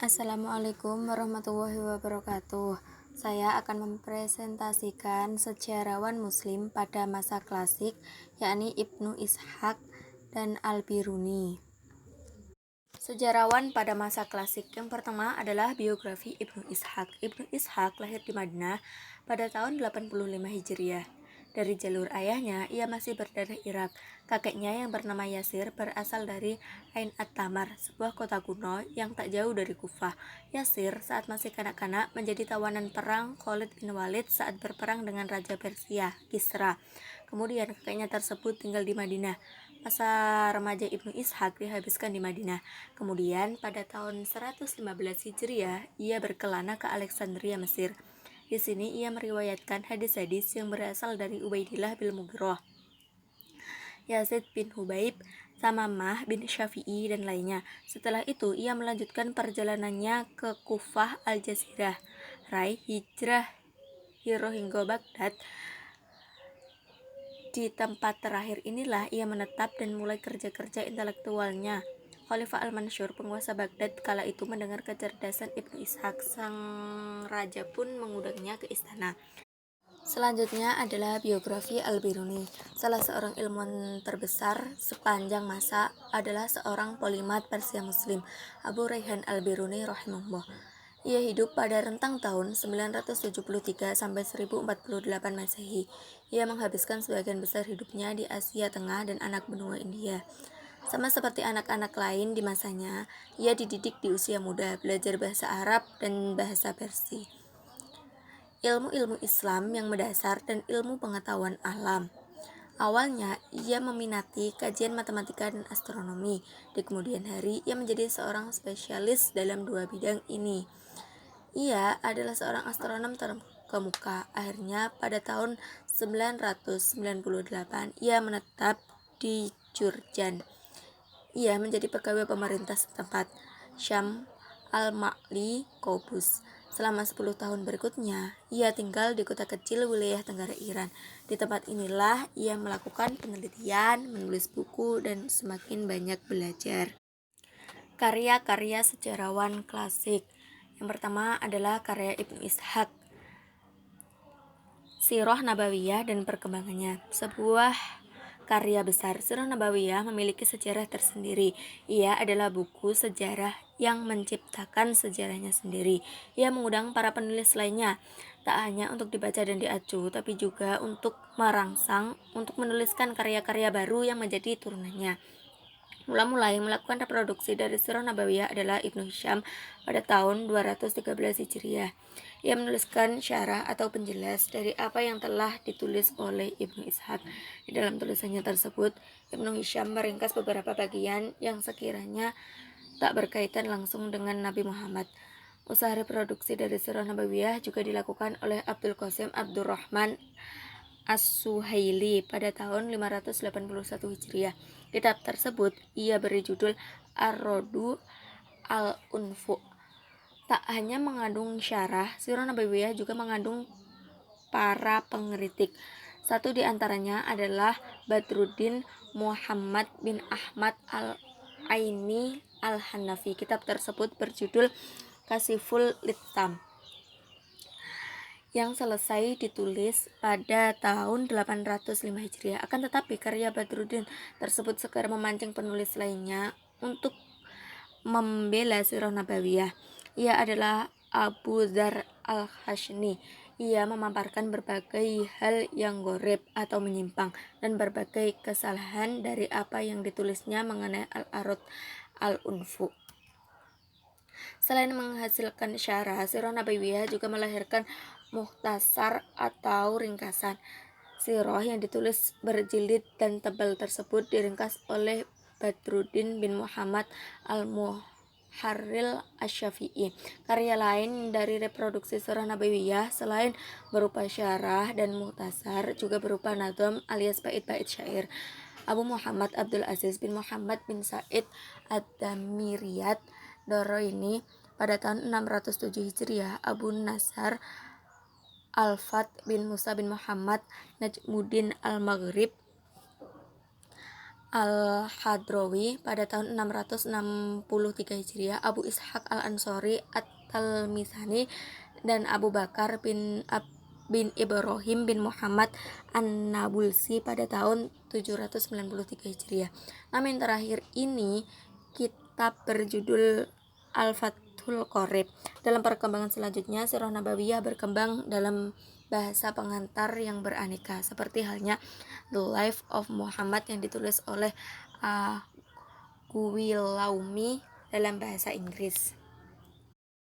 Assalamualaikum warahmatullahi wabarakatuh. Saya akan mempresentasikan sejarawan Muslim pada masa klasik, yakni Ibnu Ishaq dan Al-Biruni. Sejarawan pada masa klasik yang pertama adalah biografi Ibnu Ishaq. Ibnu Ishaq lahir di Madinah pada tahun 85 Hijriah. Dari jalur ayahnya, ia masih berdarah Irak. Kakeknya yang bernama Yasir berasal dari Ain At-Tamar, sebuah kota kuno yang tak jauh dari Kufah. Yasir saat masih kanak-kanak menjadi tawanan perang Khalid bin Walid saat berperang dengan Raja Persia, Kisra. Kemudian kakeknya tersebut tinggal di Madinah. Masa remaja Ibnu Ishaq dihabiskan di Madinah. Kemudian pada tahun 115 Hijriah, ia berkelana ke Alexandria, Mesir. Di sini ia meriwayatkan hadis-hadis yang berasal dari Ubaidillah bin Mughirah, Yazid bin Hubaib, Samamah bin Syafi'i, dan lainnya. Setelah itu, ia melanjutkan perjalanannya ke Kufah, Al-Jazirah, Rai, hijrah hingga Baghdad. Di tempat terakhir inilah ia menetap dan mulai kerja-kerja intelektualnya. Khalifah Al-Mansur, penguasa Baghdad kala itu, mendengar kecerdasan Ibnu Ishaq. Sang raja pun mengundangnya ke istana. Selanjutnya adalah biografi Al-Biruni. Salah seorang ilmuwan terbesar sepanjang masa adalah seorang polimat Persia Muslim, Abu Rayhan Al-Biruni rahimahullah. Ia hidup pada rentang tahun 973 sampai 1048 Masehi. Ia menghabiskan sebagian besar hidupnya di Asia Tengah dan anak benua India. Sama seperti anak-anak lain di masanya, ia dididik di usia muda, belajar bahasa Arab dan bahasa Persia, ilmu-ilmu Islam yang mendasar, dan ilmu pengetahuan alam. Awalnya, ia meminati kajian matematika dan astronomi. Di kemudian hari, ia menjadi seorang spesialis dalam dua bidang ini. Ia adalah seorang astronom terkemuka. Akhirnya, pada tahun 998, ia menetap di Jurjan. Ia menjadi pegawai pemerintah setempat, Syam al-Ma'li Qobus. Selama 10 tahun berikutnya, ia tinggal di kota kecil wilayah tenggara Iran. Di tempat inilah ia melakukan penelitian, menulis buku, dan semakin banyak belajar. Karya-karya sejarawan klasik. Yang pertama adalah karya Ibnu Ishaq, Sirah Nabawiyah dan Perkembangannya. Sebuah karya besar. Sirah Nabawiyah memiliki sejarah tersendiri. Ia adalah buku sejarah yang menciptakan sejarahnya sendiri. Ia mengundang para penulis lainnya, tak hanya untuk dibaca dan diacu, tapi juga untuk merangsang untuk menuliskan karya-karya baru yang menjadi turunannya. Mula-mula yang melakukan reproduksi dari Sirah Nabawiyah adalah Ibnu Hisham pada tahun 213 Hijriah. Ia menuliskan syarah atau penjelas dari apa yang telah ditulis oleh Ibnu Ishaq. Di dalam tulisannya tersebut, Ibnu Hisham meringkas beberapa bagian yang sekiranya tak berkaitan langsung dengan Nabi Muhammad. Usaha reproduksi dari Sirah Nabawiyah juga dilakukan oleh Abdul Qasim Abdurrahman As-Suhaili pada tahun 581 Hijriah. Kitab tersebut ia beri judul Ar-Rodu Al-Unfu. Tak hanya mengandung syarah, Sirah Nabawiyah juga mengandung para pengkritik. Satu di antaranya adalah Badruddin Muhammad bin Ahmad Al-Aini Al-Hanafi. Kitab tersebut berjudul Kasiful Littam, yang selesai ditulis pada tahun 805 Hijriah. Akan tetapi karya Badruddin tersebut segera memancing penulis lainnya untuk membela Sirah Nabawiyah. Ia adalah Abu Dzar Al-Hashni. Ia memaparkan berbagai hal yang gharib atau menyimpang dan berbagai kesalahan dari apa yang ditulisnya mengenai Al-Arud Al-Unfu. Selain menghasilkan syarah, Sirah Nabawiyah juga melahirkan mukhtasar atau ringkasan. Sirah yang ditulis berjilid dan tebal tersebut diringkas oleh Badruddin bin Muhammad Al-Muharrir Asy-Syafi'i. Karya lain dari reproduksi Sirah Nabawiyah selain berupa syarah dan mukhtasar juga berupa nadham alias bait-bait syair. Abu Muhammad Abdul Aziz bin Muhammad bin Said Ad-Damiriyat Doroini pada tahun 607 Hijriah. Abu Nasar Al-Fat bin Musa bin Muhammad Najmuddin Al-Maghrib Al-Hadrawi pada tahun 663 Hijriah, Abu Ishaq Al-Ansori At-Talmisani, dan Abu Bakar bin Ibrahim bin Muhammad An-Nabulsi pada tahun 793 Hijriah. Nama yang terakhir ini kitab berjudul Al-Fathul Qorib. Dalam perkembangan selanjutnya, Sirah Nabawiyah berkembang dalam bahasa pengantar yang beraneka, seperti halnya The Life of Muhammad yang ditulis oleh Guilaumi dalam bahasa Inggris.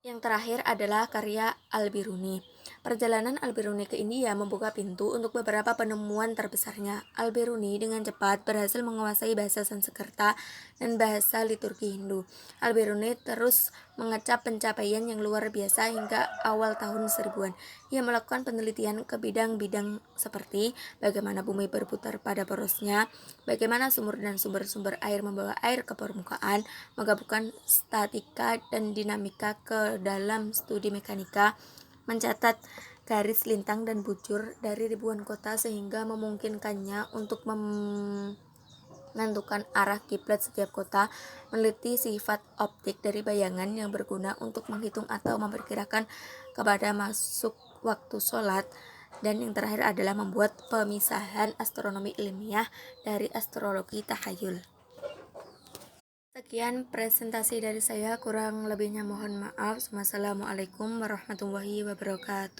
Yang terakhir adalah karya Al-Biruni. Perjalanan Al-Biruni ke India membuka pintu untuk beberapa penemuan terbesarnya. Al-Biruni dengan cepat berhasil menguasai bahasa Sanskerta dan bahasa liturgi Hindu. Al-Biruni terus mengecap pencapaian yang luar biasa hingga awal tahun 1000-an. Ia melakukan penelitian ke bidang-bidang seperti bagaimana bumi berputar pada porosnya, bagaimana sumur dan sumber-sumber air membawa air ke permukaan, menggabungkan statika dan dinamika ke dalam studi mekanika, mencatat garis lintang dan bujur dari ribuan kota sehingga memungkinkannya untuk menentukan arah kiblat setiap kota, meneliti sifat optik dari bayangan yang berguna untuk menghitung atau memperkirakan kepada masuk waktu sholat, dan yang terakhir adalah membuat pemisahan astronomi ilmiah dari astrologi tahayul. Sekian presentasi dari saya, kurang lebihnya mohon maaf. Wassalamualaikum warahmatullahi wabarakatuh.